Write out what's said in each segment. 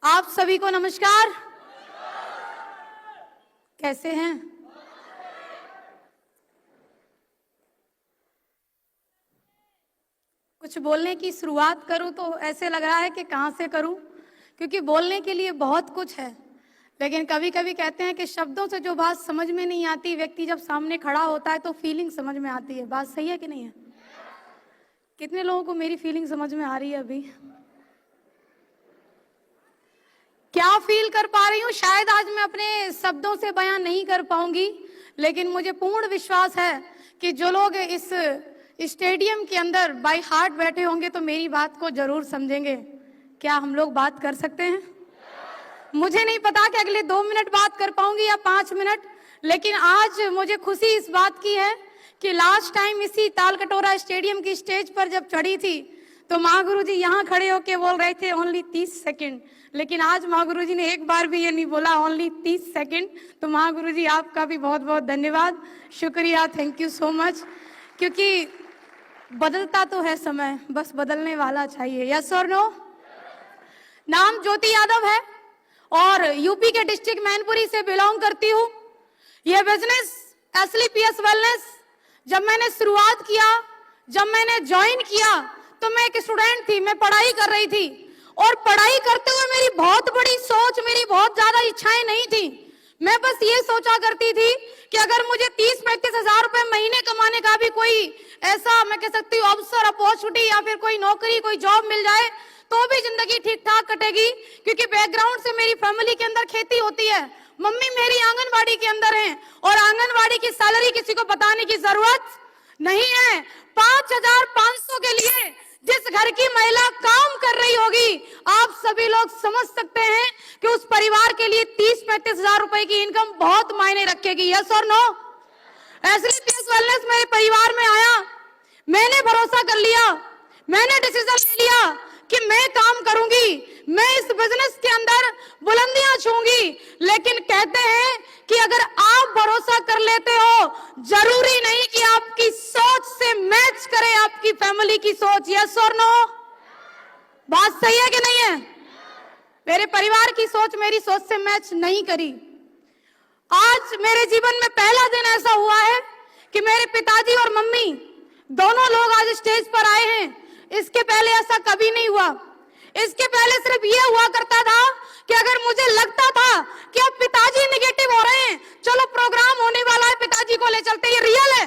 आप सभी को नमस्कार। कैसे हैं? कुछ बोलने की शुरुआत करूं तो ऐसे लग रहा है कि कहां से करूं, क्योंकि बोलने के लिए बहुत कुछ है, लेकिन कभी कभी कहते हैं कि शब्दों से जो बात समझ में नहीं आती, व्यक्ति जब सामने खड़ा होता है तो फीलिंग समझ में आती है। बात सही है कि नहीं है? कितने लोगों को मेरी फीलिंग समझ में आ रही है? अभी क्या फील कर पा रही हूँ शायद आज मैं अपने शब्दों से बयान नहीं कर पाऊंगी, लेकिन मुझे पूर्ण विश्वास है कि जो लोग इस स्टेडियम के अंदर बाय हार्ट बैठे होंगे तो मेरी बात को जरूर समझेंगे। क्या हम लोग बात कर सकते हैं? मुझे नहीं पता कि अगले 2 मिनट बात कर पाऊंगी या 5 मिनट, लेकिन आज मुझे खुशी इस बात की है कि लास्ट टाइम इसी तालकटोरा स्टेडियम की स्टेज पर जब चढ़ी थी तो महागुरु जी यहाँ खड़े होके बोल रहे थे ओनली 30 सेकंड, लेकिन आज महागुरु जी ने एक बार भी ये नहीं बोला ओनली 30 सेकंड। तो महागुरु जी आपका भी बहुत बहुत धन्यवाद, शुक्रिया, थैंक यू सो मच। क्योंकि बदलता तो है समय, बस बदलने वाला चाहिए। यस और नो? नाम ज्योति यादव है और यूपी के डिस्ट्रिक्ट मैनपुरी से बिलोंग करती हूँ। यह बिजनेस एसलीपीएस वेलनेस जब मैंने शुरुआत किया, जब मैंने ज्वाइन किया तो मैं एक स्टूडेंट थी, मैं पढ़ाई कर रही थी और पढ़ाई करते हुए मेरी बहुत बड़ी सोच, मेरी बहुत ज्यादा इच्छाएं नहीं थी। मैं बस ये सोचा करती थी कि अगर मुझे 30-35 हजार रुपए महीने कमाने का भी कोई ऐसा मैं कह सकती हूँ अवसर, अपॉर्चुनिटी या फिर कोई नौकरी, कोई जॉब मिल जाए तो भी जिंदगी ठीक ठाक कटेगी। क्योंकि बैकग्राउंड से मेरी फैमिली के अंदर खेती होती है, मम्मी मेरी आंगनबाड़ी के अंदर है और आंगनबाड़ी की सैलरी किसी को बताने की जरूरत नहीं है। 5,500 के लिए जिस घर की महिला काम कर रही होगी, आप सभी लोग समझ सकते हैं कि उस परिवार के लिए 30-35 हजार रुपए की इनकम बहुत मायने रखेगी। यस और नो? एसलीपीएस वेलनेस मेरे परिवार में आया, मैंने भरोसा कर लिया, मैंने डिसीजन ले लिया कि मैं काम करूंगी, मैं इस बिजनेस के अंदर बुलंदियां छूंगी। लेकिन कहते हैं कि अगर आप भरोसा कर लेते हो, जरूरी नहीं कि आपकी सोच से मैच करे आपकी फैमिली की सोच। यस और नो? बात सही है कि नहीं है? मेरे परिवार की सोच मेरी सोच से मैच नहीं करी। आज मेरे जीवन में पहला दिन ऐसा हुआ है कि मेरे पिताजी और मम्मी दोनों लोग आज स्टेज पर आए हैं। इसके पहले ऐसा कभी नहीं हुआ। इसके पहले सिर्फ ये हुआ करता था कि अगर मुझे लगता था कि अब पिताजी निगेटिव हो रहे हैं, चलो प्रोग्राम होने वाला है, पिताजी को ले चलते, ये रियल है।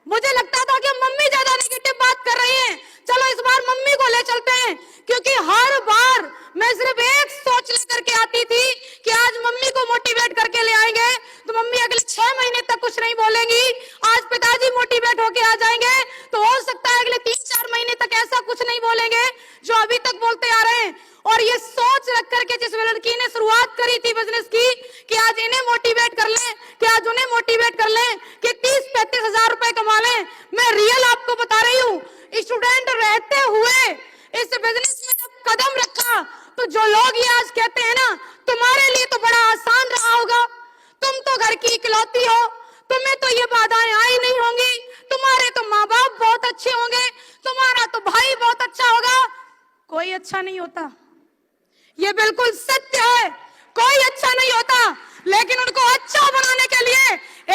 मुझे लगता था कि मम्मी ज्यादा नेगेटिव बात कर रही हैं, चलो इस बार मम्मी को ले चलते हैं। क्योंकि हर बार मैं सिर्फ एक सोच लेकर के आती थी कि आज मम्मी को मोटिवेट करके ले आएंगे तो मम्मी अगले 6 महीने तक कुछ नहीं बोलेंगी। आज पिताजी मोटिवेट होके आ जाएंगे तो हो सकता है अगले 3-4 महीने तक ऐसा कुछ नहीं बोलेंगे जो अभी तक बोलते आ रहे हैं। और ये सोच रख करके जिस लड़की ने शुरुआत करी थी बिजनेस की कि आज इन्हें मोटिवेट कर लें, कि आज उन्हें मोटिवेट कर लें, कि 30-35 हजार रुपए कमा लें, मैं रियल आपको बता रही हूँ, स्टूडेंट रहते हुए इस बिजनेस में जब कदम रखा तो जो लोग ये आज कहते हैं ना तुम्हारे लिए तो बड़ा आसान रहा होगा, तुम तो घर की इकलौती हो, तुम्हें तो ये बाधाएं आई नहीं होंगी, तुम्हारे तो माँ बाप बहुत अच्छे होंगे, तुम्हारा तो भाई बहुत अच्छा होगा। कोई अच्छा नहीं होता, ये बिल्कुल सत्य है, कोई अच्छा नहीं होता। लेकिन उनको अच्छा बनाने के लिए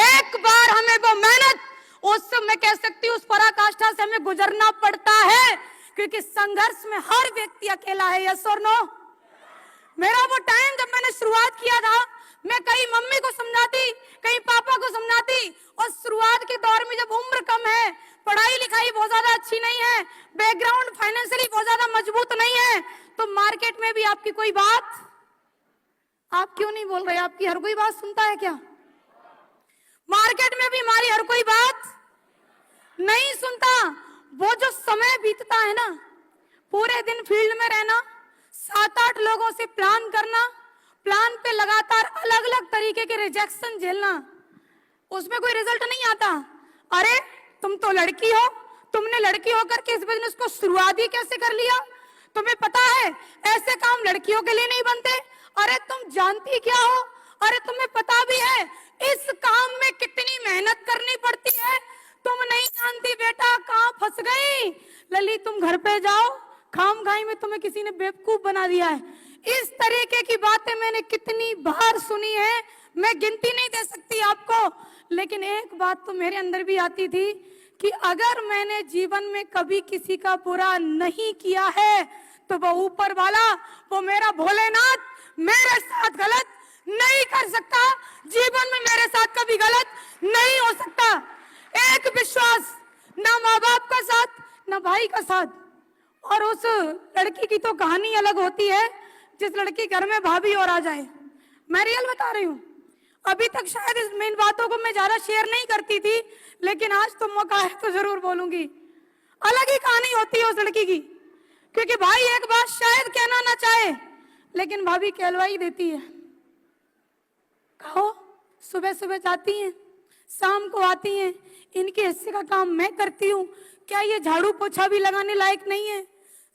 एक बार हमें वो मेहनत, उस मैं कह सकती हूँ उस पराकाष्ठा से हमें गुजरना पड़ता है, क्योंकि संघर्ष में हर व्यक्ति अकेला है। यस और नो? मेरा वो टाइम जब मैंने शुरुआत किया था, मैं कहीं मम्मी को समझाती, कहीं पापा को समझाती, और शुरुआत के दौर में जब उम्र कम है, पढ़ाई लिखाई बहुत ज्यादा अच्छी नहीं है, बैकग्राउंड फाइनेंशियली बहुत ज्यादा मजबूत नहीं है, तो मार्केट में भी आपकी कोई बात, आप क्यों नहीं बोल रहे? आपकी हर कोई बात सुनता है क्या? मार्केट में भी हमारी हर कोई बात नहीं सुनता। वो जो समय बीतता है ना, पूरे दिन फील्ड में रहना, 7-8 लोगों से प्लान करना, प्लान पे लगातार अलग अलग तरीके के रिजेक्शन झेलना, उसमें कोई रिजल्ट नहीं आता। अरे तुम तो लड़की हो, तुमने लड़की होकर के इस बिजनेस को शुरुआत ही कैसे कर लिया? तुम्हें पता है ऐसे काम लड़कियों के लिए नहीं बनते। अरे तुम जानती क्या हो? अरे तुम्हें पता भी है इस काम में कितनी मेहनत करनी पड़ती है? तुम नहीं जानती बेटा, कहाँ फंस गई लली। तुम घर पे जाओ, खाम खाई में तुम्हें किसी ने बेवकूफ बना दिया है। इस तरीके की बातें मैंने कितनी बार सुनी है, मैं गिनती नहीं दे सकती आपको। लेकिन एक बात तो मेरे अंदर भी आती थी कि अगर मैंने जीवन में कभी किसी का बुरा नहीं किया है तो वो ऊपर वाला, वो मेरा भोलेनाथ मेरे साथ गलत नहीं कर सकता। जीवन में मेरे साथ कभी गलत नहीं हो सकता। एक विश्वास, ना माँ बाप का साथ, ना भाई का साथ। और उस लड़की की तो कहानी अलग होती है जिस लड़की घर में भाभी और आ जाए। मैं रियल बता रही हूँ। अभी तक शायद इस मेन बातों को मैं ज्यादा शेयर नहीं करती थी, लेकिन आज तो मौका है तो जरूर बोलूंगी। अलग ही कहानी होती है उस लड़की की, क्योंकि भाई एक बात शायद कहना ना चाहे, लेकिन भाभी कहलवाई देती है। कहो, सुबह सुबह जाती हैं, शाम को आती हैं, इनके हिस्से का काम मैं करती हूँ। क्या ये झाड़ू पोछा भी लगाने लायक नहीं है?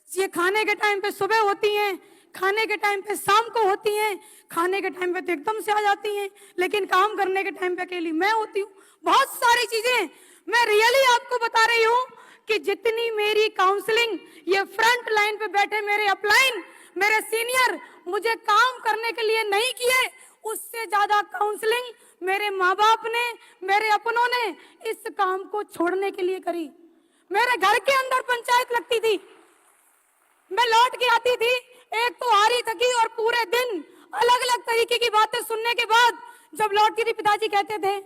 ये खाने के टाइम पे सुबह होती हैं, खाने के टाइम पे शाम को होती हैं, खाने के टाइम पे तो एकदम से आ जाती हैं, लेकिन काम करने के टाइम पे अकेली मैं होती हूँ। बहुत सारी चीजें मैं रियली आपको बता रही हूँ कि जितनी मेरी काउंसलिंग ये फ्रंट लाइन पे बैठे मेरे अपलाइन, मेरे सीनियर मुझे काम करने के लिए नहीं किए, उससे ज्यादा काउंसलिंग मेरे माँ बाप ने, मेरे अपनों ने इस काम को छोड़ने के लिए करी। मेरे घर के अंदर पंचायत लगती थी, मैं लौट के आती थी, एक तो हारी थकी और पूरे दिन अलग अलग तरीके की बातें सुनने के बाद जब लौटती थी, पिताजी कहते थे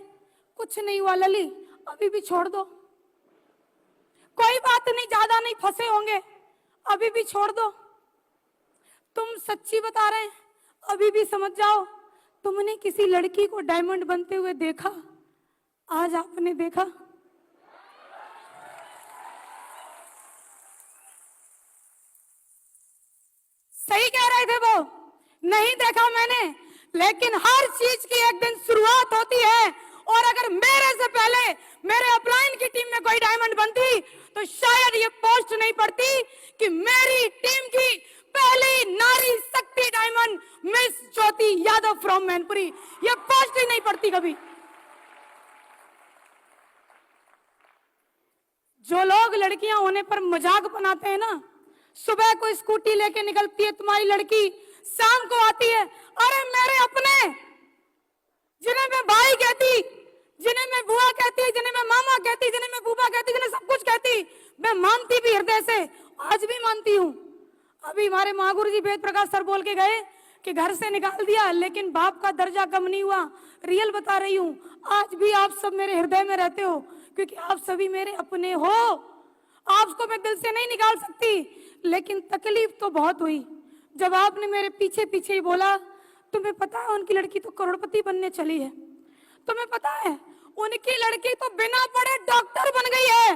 कुछ नहीं हुआ लली, अभी भी छोड़ दो, कोई बात नहीं, ज्यादा नहीं फंसे होंगे, अभी भी छोड़ दो। तुम सच्ची बता रहे हैं, अभी भी समझ जाओ। तुमने किसी लड़की को डायमंड बनते हुए देखा? आज आपने देखा? सही कह रहे थे वो, नहीं देखा मैंने। लेकिन हर चीज की एक दिन शुरुआत होती है, और अगर मेरे से पहले मेरे अपलाइन की टीम में कोई डायमंड बनती तो शायद ये पोस्ट नहीं पड़ती कि मेरी टीम की पहली नारी शक्ति diamond miss Jyoti Yadav from Mainpuri, ये पोस्ट ही नहीं पड़ती कभी। जो लोग लड़कियां होने पर मजाक बनाते हैं ना, सुबह को स्कूटी लेके निकलती है तुम्हारी लड़की, शाम को आती है, अरे मेरे अपने, जिन्हें मैं भाई कहती, जिन्हें मैं बुआ कहती, जिन्हें मैं मामा कहती, जिन्हें मैं बूबा कहती, जिन्हें सब कुछ कहती, मैं मानती भी हृदय से, आज भी मानती हूँ। अभी हमारे महागुरु जी वेद प्रकाश सर बोल के गए कि घर से निकाल दिया लेकिन बाप का दर्जा कम नहीं हुआ। रियल बता रही हूँ, आज भी आप सब मेरे हृदय में रहते हो, क्योंकि आप सभी मेरे अपने हो। आपको मैं दिल से नहीं निकाल सकती, लेकिन तकलीफ तो बहुत हुई जब आपने मेरे पीछे पीछे ही बोला, तुम्हें पता है उनकी लड़की तो करोड़पति बनने चली है, तुम्हें पता है उनकी लड़की तो बिना पढ़े डॉक्टर बन गई है,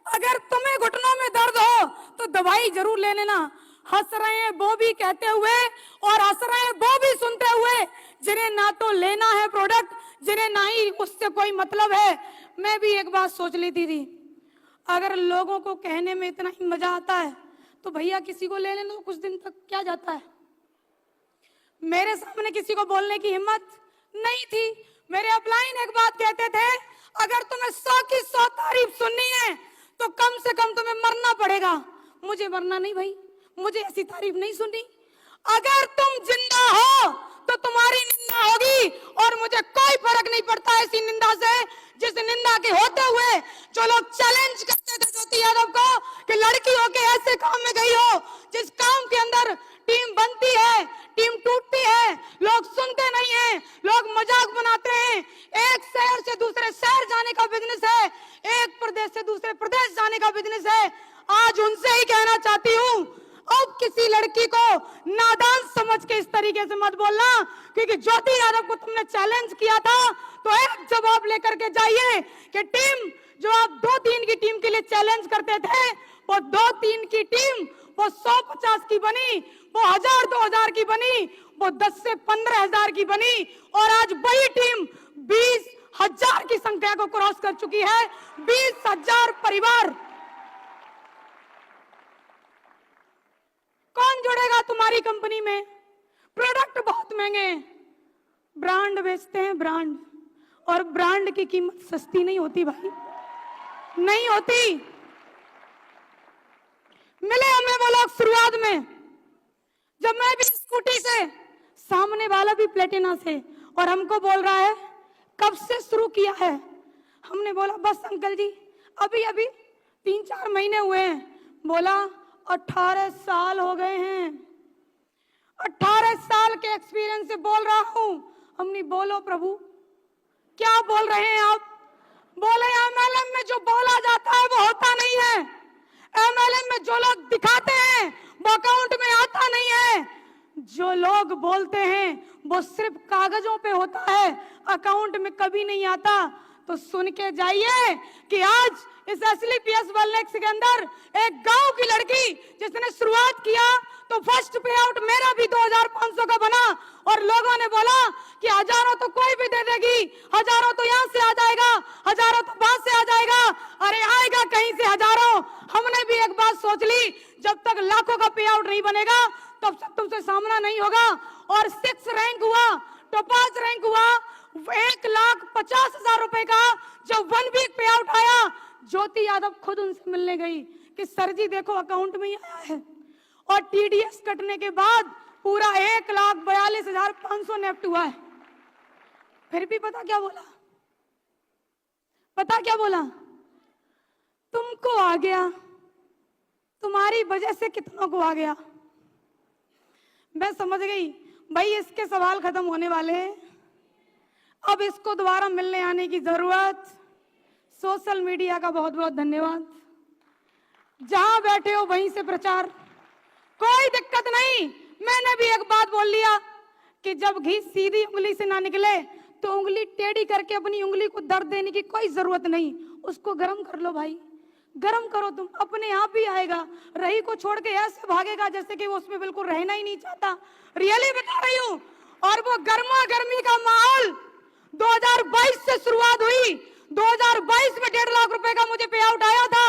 अगर तुम्हें घुटनों में दर्द हो तो दवाई जरूर ले लेना। हंस रहे हैं वो भी कहते हुए और हंस रहे हैं वो भी सुनते हुए, जिन्हें ना तो लेना है प्रोडक्ट, जिन्हें ना ही उससे कोई मतलब है। मैं भी एक बात सोच लेती थी, अगर लोगों को कहने में इतना ही मजा आता है तो भैया किसी को ले लेना तो कुछ दिन तक क्या जाता है। मेरे सामने किसी को बोलने की हिम्मत नहीं थी। मेरे अपलाइन एक बात कहते थे, अगर तुम्हें 100 की 100 तारीफ सुननी है तो कम से कम तुम्हें मरना पड़ेगा। मुझे मरना नहीं भाई, मुझे ऐसी तारीफ नहीं सुननी। अगर तुम जिंदा हो तो तुम्हारी निंदा होगी, और मुझे कोई फर्क नहीं पड़ता ऐसी निंदा से, जिस निंदा के होते हुए जो लोग चैलेंज करते थे ज्योति यादव को कि लड़की होके ऐसे काम में गई हो जिस काम के अंदर टीम बनती है, टीम टूटती है, लोग सुनते नहीं हैं, लोग मजाक बनाते हैं। एक शहर से दूसरे शहर जाने का बिजनेस है, एक प्रदेश से दूसरे प्रदेश जाने का बिजनेस है। आज उनसे ही कहना चाहती हूँ, अब किसी लड़की को नादान समझ के इस तरीके से मत बोलना, क्योंकि ज्योति यादव को तुमने चैलेंज किया था तो एक जवाब लेकर के जाइए कि टीम जो आप 2-3 की टीम के लिए चैलेंज करते थे, वो 2-3 की टीम वो 100-50 की बनी, वो 1000-2000 की बनी, वो 10 से 15,000 की बनी, और आज वही टीम 20,000 की संख्या को क्रॉस कर चुकी है। 20,000 परिवार। कौन जुड़ेगा तुम्हारी कंपनी में? प्रोडक्ट बहुत महंगे हैं, ब्रांड बेचते हैं, ब्रांड, और ब्रांड की कीमत सस्ती नहीं होती भाई, नहीं होती। मिले हमें वो लोग शुरुआत में, जब मैं भी स्कूटी से, सामने वाला भी प्लेटिना से, और हमको बोल रहा है कब से शुरू किया है। हमने बोला बस अंकल जी अभी अभी 3-4 महीने हुए हैं। बोला 18 साल हो गए हैं, 18 साल के एक्सपीरियंस से बोल रहा हूं। हमने बोलो प्रभु क्या बोल रहे हैं आप? बोले एमएलएम में जो बोला जाता है वो होता नहीं है, एमएलएम में जो लोग दिखाते हैं वो अकाउंट में आता नहीं है, जो लोग बोलते हैं वो सिर्फ कागजों पे होता है, अकाउंट में कभी नहीं आता। तो सुन के जाइए कि आज इस एसलीपीएस वेलनेस के अंदर एक गांव की लड़की जिसने शुरुआत किया तो फर्स्ट पे आउट मेरा भी 2500 का बना, और लोगों ने बोला कि हजारों तो कोई भी दे देगी, हजारों तो यहाँ से आ जाएगा, हजारों तो वहां से आ जाएगा। अरे आएगा कहीं से हजारों। हमने भी एक बात सोच ली, जब तक लाखों का पे आउट नहीं बनेगा तब तक तुमसे सामना नहीं होगा। और 6 रैंक हुआ, टॉपाज रैंक हुआ, 1,50,000 रुपए का जब 1 वीक पे आउट आया, ज्योति यादव खुद उनसे मिलने गई कि सर जी देखो अकाउंट में ही आया है, और टीडीएस कटने के बाद पूरा 1,42,500 नेफ्ट हुआ है। फिर भी पता क्या बोला? पता क्या बोला? तुमको आ गया, तुम्हारी वजह से कितनों को आ गया। मैं समझ गई भाई इसके सवाल खत्म होने वाले हैं, अब इसको दोबारा मिलने आने की जरूरत। सोशल मीडिया का बहुत बहुत धन्यवाद, जहां बैठे हो वहीं से प्रचार, कोई दिक्कत नहीं। मैंने भी एक बात बोल लिया कि जब घी सीधी उंगली से ना निकले तो उंगली टेढ़ी करके अपनी उंगली को दर्द देने की कोई जरूरत नहीं, उसको गर्म कर लो भाई, गर्म करो, तुम अपने आप ही आएगा। रही को छोड़ के ऐसे भागेगा जैसे कि वो उसमें बिल्कुल रहना ही नहीं चाहता, रियली बता रही हूँ। और वो गर्मा गर्मी का माहौल 2022 से शुरुआत हुई, 2022 में 1.5 लाख रुपए का मुझे पे आउट आया था,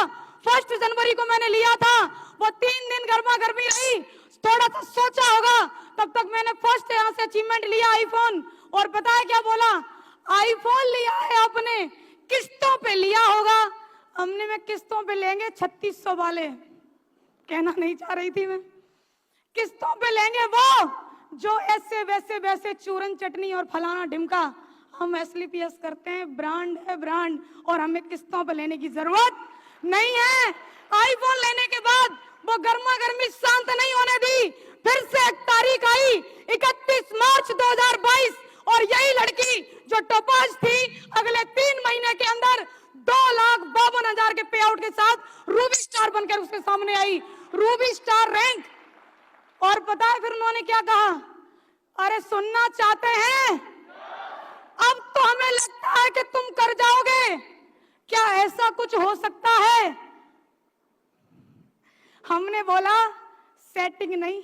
1 जनवरी को मैंने लिया था, वो 3 दिन गर्मा गर्मी रही, थोड़ा सा सोचा होगा, तब तक मैंने फर्स्ट यहाँ से अचीवमेंट लिया आईफोन। और पता है क्या बोला? आईफोन लिया है आपने, किस्तों पे लिया होगा। हमने में किस्तों पे लेंगे 3600 वाले, कहना नहीं चाह रही थी मैं, किस्तों पे लेंगे वो जो ऐसे वैसे वैसे चूरन चटनी और फलाना ढिमका। हम एसलीपीएस करते हैं, ब्रांड है ब्रांड, और हमें किस्तों पे लेने की जरूरत नहीं है। आईफोन लेने के बाद वो गर्मा गर्मी शांत नहीं होने दी, फिर से एक तारीख आई 31 मार्च 2022, और यही लड़की जो टोपाज थी अगले 3 महीने के अंदर 2,52,000 के पे आउट के साथ रूबी स्टार बनकर उसके सामने आई, रूबी स्टार रैंक। और पता है फिर उन्होंने क्या कहा? अरे सुनना चाहते हैं? अब तो हमें लगता है कि तुम कर जाओगे, क्या ऐसा कुछ हो सकता है? हमने बोला सेटिंग नहीं,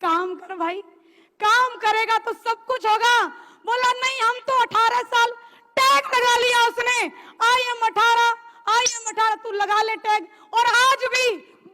काम कर भाई, काम करेगा तो सब कुछ होगा। बोला नहीं, हम तो 18 साल, टैग लगा लिया उसने, आई एम 18, तू लगा ले टैग। और आज भी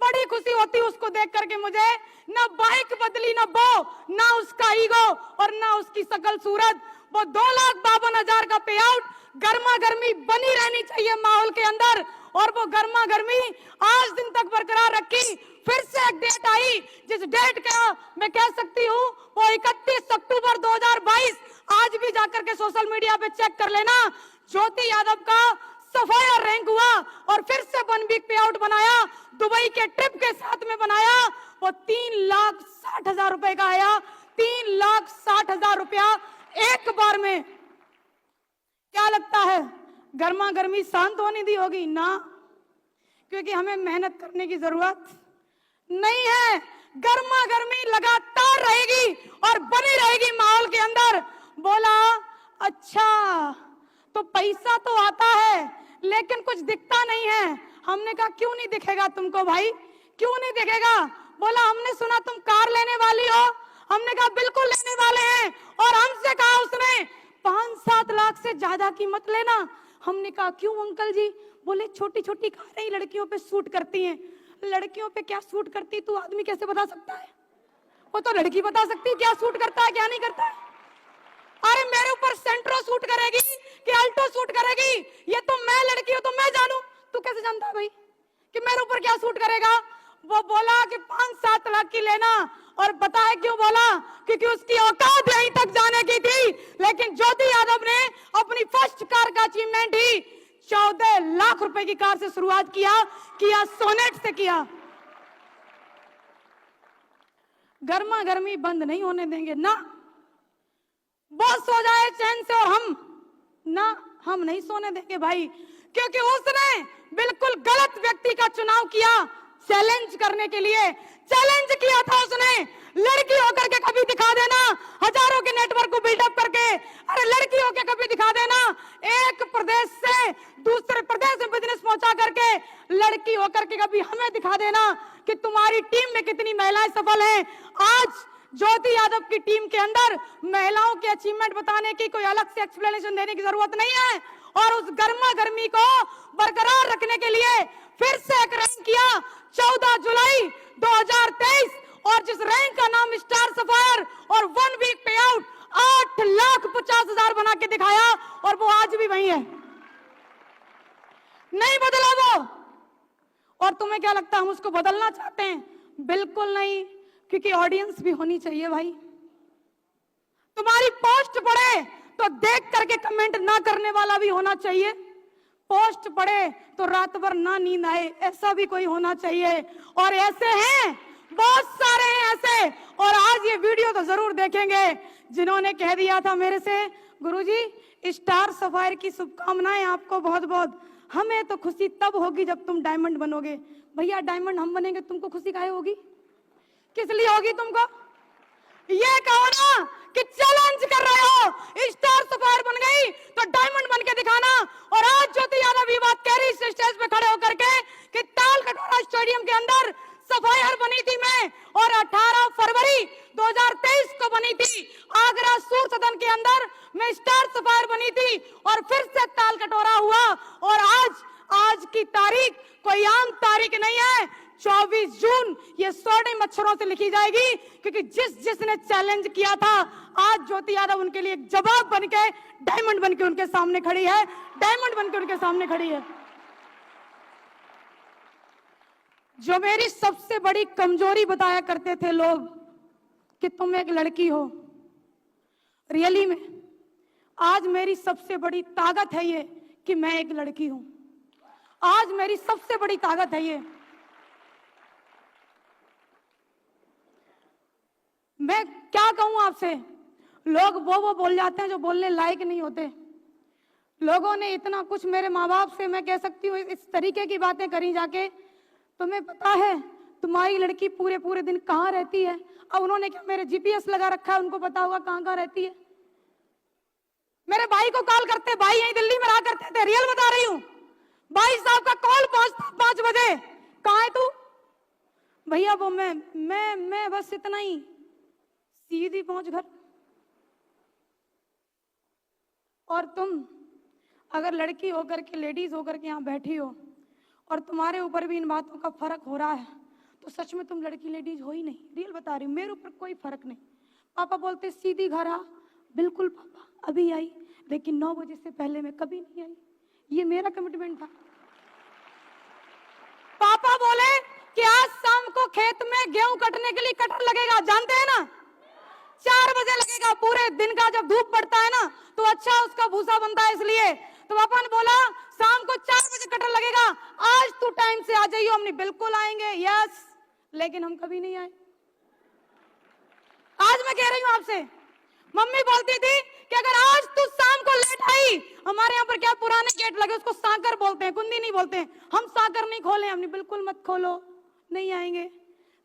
बड़ी खुशी होती उसको देख करके मुझे, ना बाइक बदली, ना वो, ना उसका ईगो और ना उसकी शकल सूरत। वो 2,52,000 का पे आउट, गर्मा गर्मी बनी रहनी चाहिए माहौल के अंदर, और वो गर्मा गर्मी आज दिन तक बरकरार रखी। फिर से एक डेट आई, जिस डेट का मैं कह सकती हूँ वो 31 अक्टूबर 2022, आज भी जाकर के सोशल मीडिया पे चेक कर लेना, ज्योति यादव का सफायर रैंक हुआ, और फिर से 1 वीक पे आउट बनाया, दुबई के ट्रिप के साथ में बनाया, वो 3,60,000 रुपए का आया, 3,60,000 रुपया एक बार में। क्या लगता है गर्मा गर्मी शांत होने दी होगी? ना, क्योंकि हमें मेहनत करने की जरूरत नहीं है, गर्मा गर्मी लगातार रहेगी और बनी रहेगी माहौल के अंदर। बोला अच्छा तो पैसा तो आता है लेकिन कुछ दिखता नहीं है। हमने कहा क्यों नहीं दिखेगा तुमको भाई, क्यों नहीं दिखेगा? बोला हमने सुना तुम कार लेने वाली हो। हमने कहा बिल्कुल लेने वाले हैं, और हमसे कहा उसने 5-7 लाख से ज्यादा की मत लेना। हमने कहा क्यों अंकल जी? बोले छोटी छोटी कारें ही लड़कियों पे सूट करती हैं। लड़कियों पे क्या सूट करती तू आदमी कैसे बता सकता है? वो तो लड़की बता सकती है क्या सूट करता है क्या नहीं करता है। अरे मेरे ऊपर सेंट्रो सूट करेगी कि अल्टो सूट करेगी, ये तो मैं लड़की हूं तो मैं जानू, तू कैसे जानता है भाई कि मेरे ऊपर क्या सूट करेगा? वो बोला कि 5-7 लाख की लेना, और पता है क्यों बोला? क्योंकि उसकी औकात यहीं तक जाने की थी। लेकिन ज्योति यादव ने अपनी फर्स्ट कार का अचीवमेंट ही 14 लाख रुपए की कार से शुरुआत किया सोनेट से किया। गर्मा गर्मी बंद नहीं होने देंगे ना, बस हो जाए चैन से, और हम नहीं सोने देंगे भाई, क्योंकि उसने बिल्कुल गलत व्यक्ति का चुनाव किया चैलेंज करने के लिए। चैलेंज किया था उसने, लड़की होकर के कभी दिखा देना, हजारों के नेटवर्क को बिल्डअप करके, अरे लड़की होकर कभी दिखा देना, एक प्रदेश से दूसरे प्रदेश में बिजनेस पहुंचा करके लड़की होकर के कभी हमें दिखा देना कि तुम्हारी टीम में कितनी महिलाएं सफल हैं। आज ज्योति यादव की टीम के अंदर महिलाओं के अचीवमेंट बताने की कोई अलग से एक्सप्लेनेशन देने की जरूरत नहीं है, और उस गर्मा गर्मी को बरकरार रखने के लिए फिर से एक रैंक किया 14 जुलाई 2023, और जिस रैंक का नाम स्टार सफायर, और 1 वीक पे आउट 8,50,000 बना के दिखाया, और वो आज भी वही है, नहीं बदला वो। और तुम्हें क्या लगता है हम उसको बदलना चाहते हैं? बिल्कुल नहीं, क्योंकि ऑडियंस भी होनी चाहिए भाई। तुम्हारी पोस्ट पढ़े तो देख करके कमेंट ना करने वाला भी होना चाहिए, पोस्ट पढ़े तो रात भर ना नींद आए ऐसा भी कोई होना चाहिए। और ऐसे हैं, बहुत सारे हैं ऐसे, और आज ये वीडियो तो जरूर देखेंगे जिन्होंने कह दिया था मेरे से, गुरुजी स्टार सफायर की शुभकामनाएं आपको बहुत बहुत, हमें तो खुशी तब होगी जब तुम डायमंड बनोगे। भैया डायमंड हम बनेंगे, तुमको खुशी काहे होगी? किस लिए होगी तुमको? ये कहो ना कि चैलेंज कर रहे हो, स्टार सफायर बन गई तो डायमंड बन के दिखाना। और आज ज्योति यादव ये बात कह रही इस स्टेज पे खड़े होकर के कि ताल कटोरा स्टेडियम के अंदर सफायर बनी थी मैं, और 18 फरवरी 2023 को बनी थी आगरा सूर सदन के अंदर मैं स्टार सफायर बनी थी, और फिर से ताल कटोरा हुआ। और आज की तारीख कोई आम तारीख नहीं है, 24 जून ये स्वर्णिम अक्षरों से लिखी जाएगी, क्योंकि जिसने चैलेंज किया था आज ज्योति यादव उनके लिए एक जवाब बनके डायमंड बनके उनके सामने खड़ी है, डायमंड बनके उनके सामने खड़ी है। जो मेरी सबसे बड़ी कमजोरी बताया करते थे लोग कि तुम एक लड़की हो, रियली में आज मेरी सबसे बड़ी ताकत है ये कि मैं एक लड़की हूं। आज मेरी सबसे बड़ी ताकत है ये। मैं क्या कहूं आपसे, लोग वो बोल जाते हैं जो बोलने लायक नहीं होते। लोगों ने इतना कुछ मेरे माँ बाप से, मैं कह सकती हूँ, इस तरीके की बातें करी जाके, तुम्हें पता है तुम्हारी लड़की पूरे दिन कहाँ रहती है? अब उन्होंने क्या मेरे जीपीएस लगा रखा है, उनको पता होगा कहाँ रहती है। मेरे भाई को कॉल करते, भाई यहीं दिल्ली में रहा करते थे, रियल बता रही हूँ, भाई साहब का कॉल पहुंचता 5 बजे, कहाँ है तू? भैया वो मैं बस इतना ही, सीधी पहुंच घर। और तुम अगर लड़की होकर के, लेडीज होकर के यहाँ बैठी हो और तुम्हारे ऊपर भी इन बातों का फर्क हो रहा है, तो सच में तुम लड़की लेडीज हो ही नहीं। रियल बता रही हूँ, मेरे ऊपर कोई फर्क नहीं। पापा बोलते सीधी घर आ, बिल्कुल पापा अभी आई, लेकिन 9 बजे से पहले मैं कभी नहीं आई, ये मेरा कमिटमेंट था। पापा बोले कि आज शाम को खेत में गेहूं कटने के लिए कटर लगेगा, जानते हैं ना, 4 बजे लगेगा। पूरे दिन का जब धूप पड़ता है ना तो अच्छा उसका भूसा बनता है, इसलिए तो पापा ने बोला शाम को 4 बजे कटर लगेगा, आज तू टाइम से आ जाइयो। हमने बिल्कुल आएंगे, यस, लेकिन हम कभी नहीं आए। आज मैं कह रही हूं आपसे, मम्मी बोलती थी कि अगर आज तू शाम को लेट आई, हमारे यहाँ पर क्या पुराने गेट लगे उसको साकर बोलते हैं, कुंदी नहीं बोलते हैं, हम साकर नहीं खोले। हमने बिल्कुल मत खोलो, नहीं आएंगे।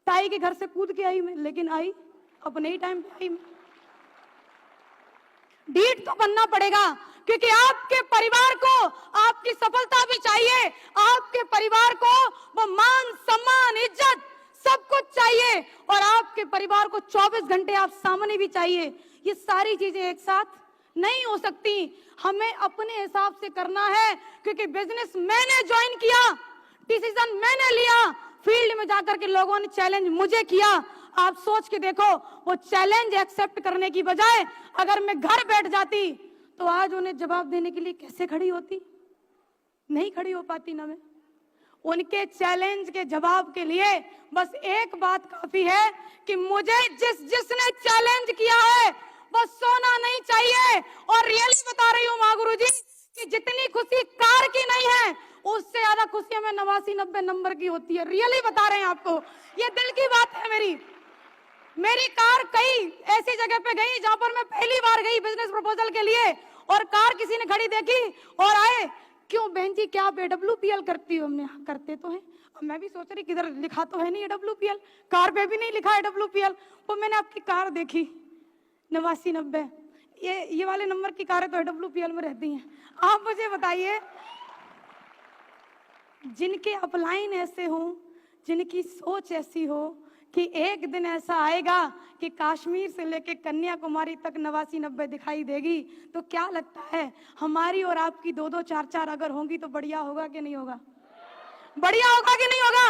ताई के घर से कूद के आई मैं, लेकिन आई अपने ही टाइम पे आई। ढीठ तो बनना पड़ेगा, क्योंकि आपके परिवार को आपकी सफलता भी चाहिए, आपके परिवार को वो मान सम्मान इज्जत सब कुछ चाहिए, और आपके परिवार को 24 घंटे आप सामने भी चाहिए। ये सारी चीजें एक साथ नहीं हो सकती, हमें अपने हिसाब से करना है, क्योंकि बिजनेस मैंने ज्वाइन किया, डिसीजन मैंने लिया, फील्ड में जाकर के लोगों ने चैलेंज मुझे किया। आप सोच के देखो, वो चैलेंज एक्सेप्ट करने की बजाय अगर मैं घर बैठ जाती तो आज उन्हें जवाब देने के लिए कैसे खड़ी होती? नहीं खड़ी हो पाती ना मैं। उनके चैलेंज के जवाब के लिए बस एक बात काफी है कि मुझे जिसने चैलेंज किया है वो सोना नहीं चाहिए। और रियली बता रही हूँ मां गुरु जी कि जितनी खुशी कार की नहीं है उससे ज्यादा खुशी हमें 89-90 नंबर की होती है। रियली बता रहे हैं आपको, ये दिल की बात है। मेरी कार कई ऐसी जगह पे गई जहां पर मैं पहली बार गई बिजनेस प्रपोजल के लिए, और कार किसी ने खड़ी देखी और आए, क्यों बहन जी क्या आप AWPL करती हो? हमने करते तो है। अब मैं भी सोच रही किधर लिखा तो है नहीं AWPL, कार पे भी नहीं लिखा AWPL। तो मैंने आपकी कार देखी 89-90, ये वाले नंबर की कारें तो AWPL में रहती हैं। आप मुझे बताइए, जिनके अपलाइन ऐसे हो, जिनकी सोच ऐसी हो कि एक दिन ऐसा आएगा कि कश्मीर से लेके कन्याकुमारी तक 89-90 दिखाई देगी, तो क्या लगता है हमारी और आपकी 2-2, 4-4 अगर होंगी तो बढ़िया होगा कि नहीं होगा? बढ़िया होगा कि नहीं होगा?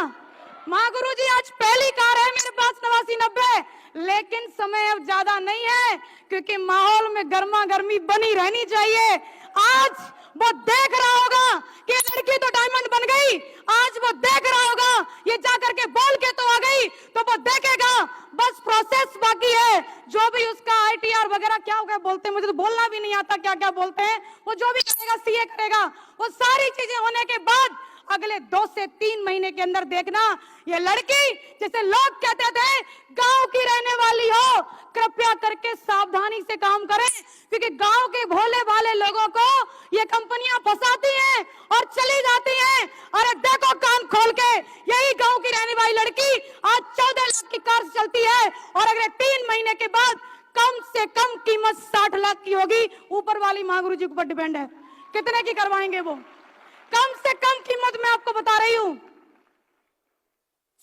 मां गुरु जी आज पहली कार है मेरे पास 89-90, लेकिन समय अब ज्यादा नहीं है क्योंकि माहौल में गर्मा गर्मी बनी रहनी चाहिए। आज वो देख रहा होगा कि लड़की तो डायमंड बन गई, आज वो देख रहा होगा ये जाकर के बोल के तो आ गई, तो वो देखेगा बस प्रोसेस बाकी है। जो भी उसका ITR वगैरह क्या हो गया बोलते हैं, मुझे तो बोलना भी नहीं आता क्या क्या बोलते हैं, वो जो भी करेगा CA करेगा। वो सारी चीजें होने के बाद अगले 2 से 3 महीने के अंदर देखना ये लड़की, जैसे लोग कहते थे गांव की रहने वाली हो, कृपया करके सावधानी से काम करें क्योंकि गांव के भोले भाले लोगों को ये कंपनियां फंसाती हैं और चली जाती हैं। अरे देखो कान खोल के, यही गांव की रहने वाली लड़की आज 14 लाख की कार से चलती है और अगले 3 महीने के बाद कम से कम कीमत 60 लाख की होगी। ऊपर वाली मां गुरु जी के ऊपर डिपेंड है कितने की करवाएंगे वो। कम से कम कीमत मैं आपको बता रही हूं,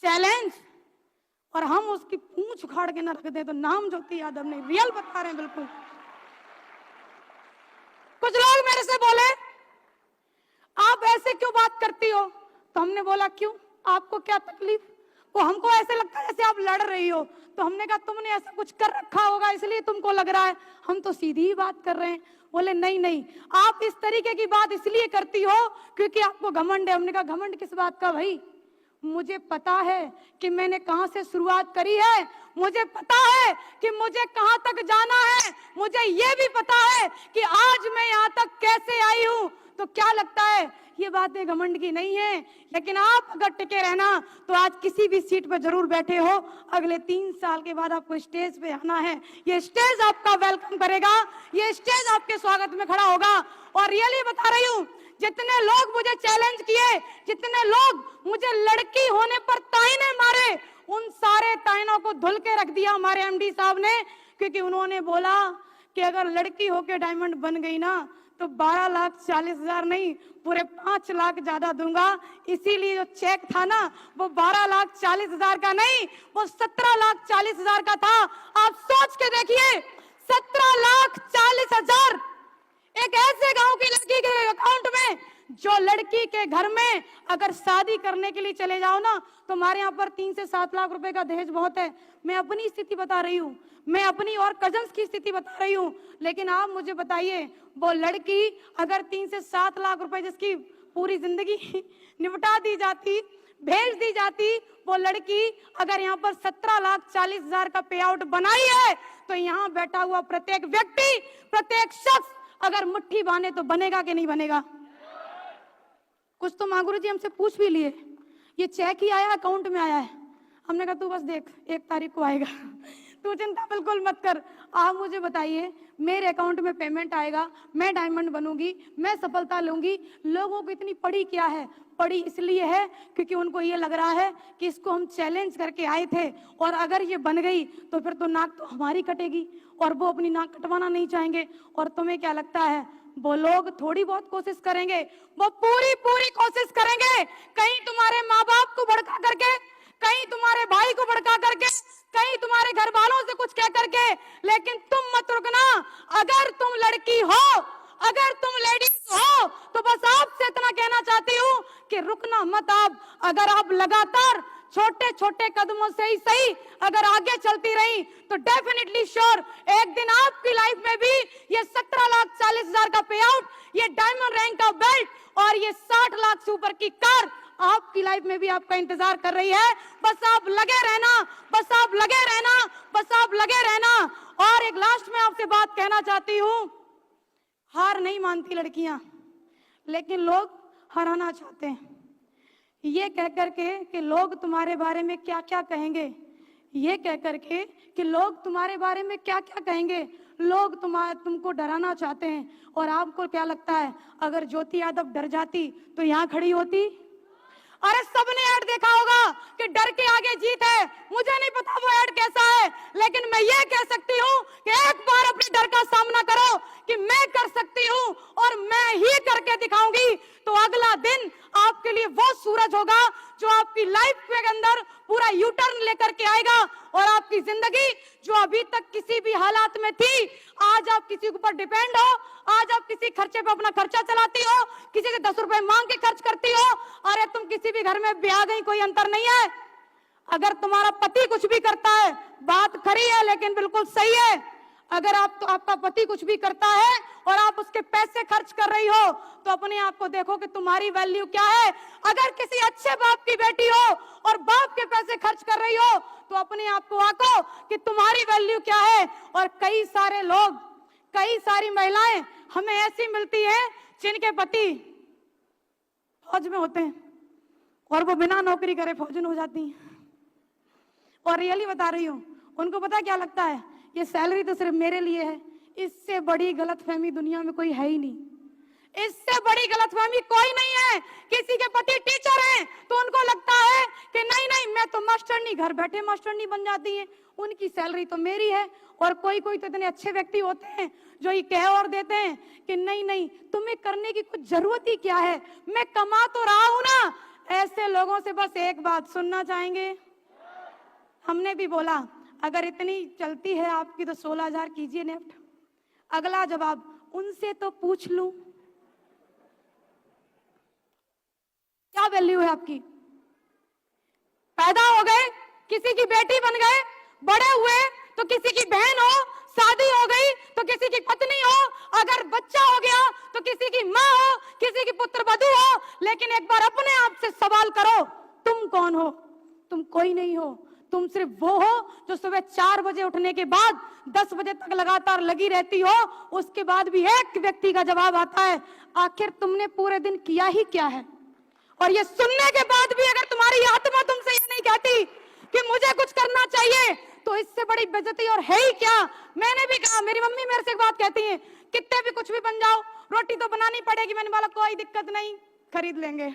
चैलेंज, और हम उसकी पूंछ उखाड़ के ना रख दे तो नाम ज्योति यादव नहीं। रियल बता रहे हैं बिल्कुल। कुछ लोग मेरे से बोले आप ऐसे क्यों बात करती हो, तो हमने बोला क्यों, आपको क्या तकलीफ? वो हमको ऐसे लगता है जैसे आप लड़ रही हो, तो हमने कहा तुमने ऐसा कुछ कर रखा होगा इसलिए तुमको लग रहा है, हम तो सीधी ही बात कर रहे हैं। बोले नहीं नहीं, आप इस तरीके की बात इसलिए करती हो क्योंकि आपको घमंड है। हमने कहा घमंड किस बात का भाई? मुझे पता है कि मैंने कहां से शुरुआत करी है, मुझे पता है कि मुझे कहां तक जाना है, मुझे ये भी पता है कि आज मैं यहां तक कैसे आई हूं। तो क्या लगता है ये बातें घमंड की नहीं है, लेकिन आप अगर टिके रहना तो आज किसी भी सीट पर जरूर बैठे हो। अगले 3 साल के बाद आपको स्टेज पे आना है, ये स्टेज आपका वेलकम करेगा, ये स्टेज आपके स्वागत में खड़ा होगा। और रियली बता रही हूँ, जितने लोग मुझे चैलेंज किए, जितने लोग मुझे लड़की होने पर ताइने मारे, उन सारे ताइनों को धुल के रख दिया हमारे MD साहब ने, क्योंकि उन्होंने बोला कि अगर लड़की होके डायमंड बन गई ना तो 12,40,000 नहीं, पूरे 5 लाख ज्यादा दूंगा। इसीलिए जो चेक था ना वो 12,40,000 का नहीं, वो 17,40,000 का था। आप सोच के देखिए, 17,40,000 एक ऐसे गांव की लड़की के अकाउंट में, जो लड़की के घर में अगर शादी करने के लिए चले जाओ ना तो हमारे यहाँ पर 3 से 7 लाख रुपए का दहेज बहुत है। मैं अपनी स्थिति बता रही हूँ, मैं अपनी और कजन्स की स्थिति बता रही हूँ, लेकिन आप मुझे बताइए वो लड़की अगर 3 से 7 लाख रुपए जिसकी पूरी जिंदगी निपटा दी जाती, भेज दी जाती, वो लड़की अगर यहाँ पर 17,40,000 का पे आउट बनाई है तो यहाँ बैठा हुआ प्रत्येक व्यक्ति, प्रत्येक शख्स अगर मुट्ठी बांधे तो बनेगा कि नहीं बनेगा? कुछ तो मां गुरु जी हमसे पूछ भी लिए, ये चेक ही आया अकाउंट में आया है। हमने कहा तू बस देख 1 तारीख को आएगा, तू चिंता बिल्कुल मत कर। आप मुझे बताइए, मेरे अकाउंट में पेमेंट आएगा, मैं डायमंड बनूंगी, मैं सफलता लूंगी। लोगों को इतनी पड़ी क्या है? पड़ी इसलिए है क्योंकि उनको ये लग रहा है कि इसको हम चैलेंज करके आए थे और अगर ये बन गई तो फिर तो नाक तो हमारी कटेगी और वो अपनी नाक कटवाना नहीं चाहेंगे। और तुम्हें क्या लगता है वो लोग थोड़ी बहुत कोशिश करेंगे? वो पूरी पूरी कोशिश करेंगे। कहीं तुम्हारे माँ बाप को भड़का करके, कहीं तुम्हारे भाई को भड़का करके, कहीं तुम्हारे घर वालों से कुछ कह करके, लेकिन तुम मत रुकना। अगर तुम लड़की हो, अगर तुम लेडीज हो, तो बस आपसे इतना कहना चाहती हूँ कि रुकना मत। आप अगर आप लगातार छोटे छोटे कदमों से ही सही अगर आगे चलती रही तो डेफिनेटली श्योर एक दिन आपकी लाइफ में भी ये 17,40,000 का पे आउट, ये डायमंड रैंक का बेल्ट और ये 60 लाख से ऊपर की कार आपकी लाइफ में भी आपका इंतजार कर रही है। बस आप लगे रहना, बस आप लगे रहना, बस आप लगे रहना। और एक लास्ट में आपसे बात कहना चाहती हूं, हार नहीं मानती लड़कियां, लेकिन लोग हराना चाहते हैं। ये कह करके कि लोग तुम्हारे बारे में क्या क्या कहेंगे, ये कह करके कि लोग तुम्हारे बारे में क्या क्या कहेंगे, लोग तुमको डराना चाहते हैं। और आपको क्या लगता है, अगर ज्योति यादव डर जाती तो यहां खड़ी होती? अरे सबने ऐड देखा होगा कि डर के आगे जीत है। मुझे नहीं पता वो ऐड कैसा है, लेकिन मैं ये कह सकती हूँ कि एक बार अपने डर का सामना करो कि मैं कर सकती हूँ और मैं ही करके दिखाऊंगी। तो अगला दिन आपके लिए वो सूरज होगा जो आपकी लाइफ के अंदर पूरा यू टर्न लेकर के आएगा। और आपकी जिंदगी जो अभी तक किसी भी हालात में थी, आज आप किसी के ऊपर डिपेंड हो, आज आप किसी खर्चे पे अपना खर्चा चलाती हो, किसी से 10 रुपए मांग के खर्च करती हो। अरे तुम किसी भी घर में ब्याह गई, कोई अंतर नहीं है। अगर तुम्हारा पति कुछ भी करता है, बात खरी है लेकिन बिल्कुल सही है। अगर आपका पति कुछ भी करता है और आप उसके पैसे खर्च कर रही हो, तो अपने आप को देखो कि तुम्हारी वैल्यू क्या है। अगर किसी अच्छे बाप की बेटी हो और बाप के पैसे खर्च कर रही हो, तो अपने आप को आंको कि तुम्हारी वैल्यू क्या है। और कई सारे लोग, कई सारी महिलाएं हमें ऐसी मिलती हैं जिनके पति फौज में होते हैं और वो बिना नौकरी करे फौजन हो जाती हैं। और रियली बता रही हूं, उनको पता क्या लगता है, ये सैलरी तो सिर्फ मेरे लिए है। इससे बड़ी गलतफहमी दुनिया में कोई है ही नहीं, इससे बड़ी गलतफहमी कोई नहीं है। किसी के पति टीचर हैं तो उनको लगता है कि नहीं नहीं मैं तो मास्टरनी, घर बैठे मास्टरनी बन जाती हैं, उनकी सैलरी तो मेरी है। और कोई कोई तो इतने अच्छे व्यक्ति होते हैं जो ये कह और देते हैं कि नहीं नहीं तुम्हें करने की कुछ जरूरत ही क्या है, मैं कमा तो रहा हूं ना। ऐसे लोगों से बस एक बात सुनना चाहेंगे। हमने भी बोला अगर इतनी चलती है आपकी तो 16,000 कीजिए नेफ्ट। अगला जवाब, उनसे तो पूछ लूं क्या वैल्यू है आपकी। पैदा हो गए, किसी की बेटी बन गए, बड़े हुए तो किसी की बहन हो, शादी हो गई तो किसी की पत्नी हो, अगर बच्चा हो गया तो किसी की माँ हो, किसी की पुत्र वधू हो। लेकिन एक बार अपने आप से सवाल करो, तुम कौन हो? तुम कोई नहीं हो। तुम सिर्फ वो हो जो सुबह 4 बजे उठने के बाद 10 बजे तक लगातार लगी रहती हो। उसके बाद भी एक व्यक्ति का जवाब आता है, आखिर तुमने पूरे दिन किया ही क्या है। और ये सुनने के बाद भी अगर तुम्हारी आत्मा तुमसे ये नहीं कहती कि मुझे कुछ करना चाहिए, तो इससे बड़ी बेइज्जती और है ही क्या। मैंने भी कहा, मेरी मम्मी मेरे से एक बात कहती है, कितने भी कुछ भी बन जाओ, रोटी तो बनानी पड़ेगी। मैंने बोला कोई दिक्कत नहीं, खरीद लेंगे।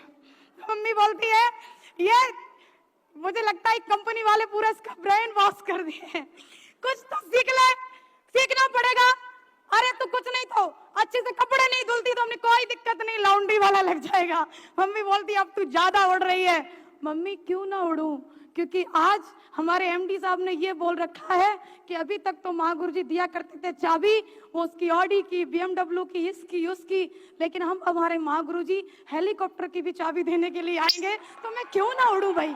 मम्मी बोलती है ये मुझे लगता है कंपनी वाले पूरा इसका ब्रेन वॉश कर दिए हैं, कुछ तो सीख ले, सीखना पड़ेगा। अरे तो कुछ नहीं तो अच्छे से कपड़े नहीं धुलती तो हमने कोई दिक्कत नहीं, लॉन्ड्री वाला लग जाएगा। मम्मी बोलती अब तू ज्यादा उड़ रही है। मम्मी क्यों ना उड़ूं, क्योंकि आज हमारे एमडी साहब ने ये बोल रखा है कि अभी तक तो महागुरु जी दिया करते थे चाबी, वो उसकी ऑडी की, BMW की, इसकी उसकी, लेकिन हम हमारे महागुरु जी हेलीकॉप्टर की भी चाबी देने के लिए आएंगे। तो मैं क्यों ना उड़ूं भाई,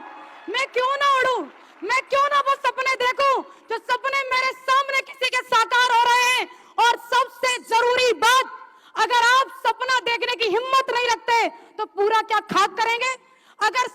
मैं क्यों ना उड़ूं, मैं क्यों ना वो सपने देखूं जो सपने मेरे सामने किसी के साकार हो रहे हैं। और सबसे जरूरी बात, अगर आप सपना देखने की हिम्मत नहीं रखते तो पूरा क्या खाक करेंगे। अगर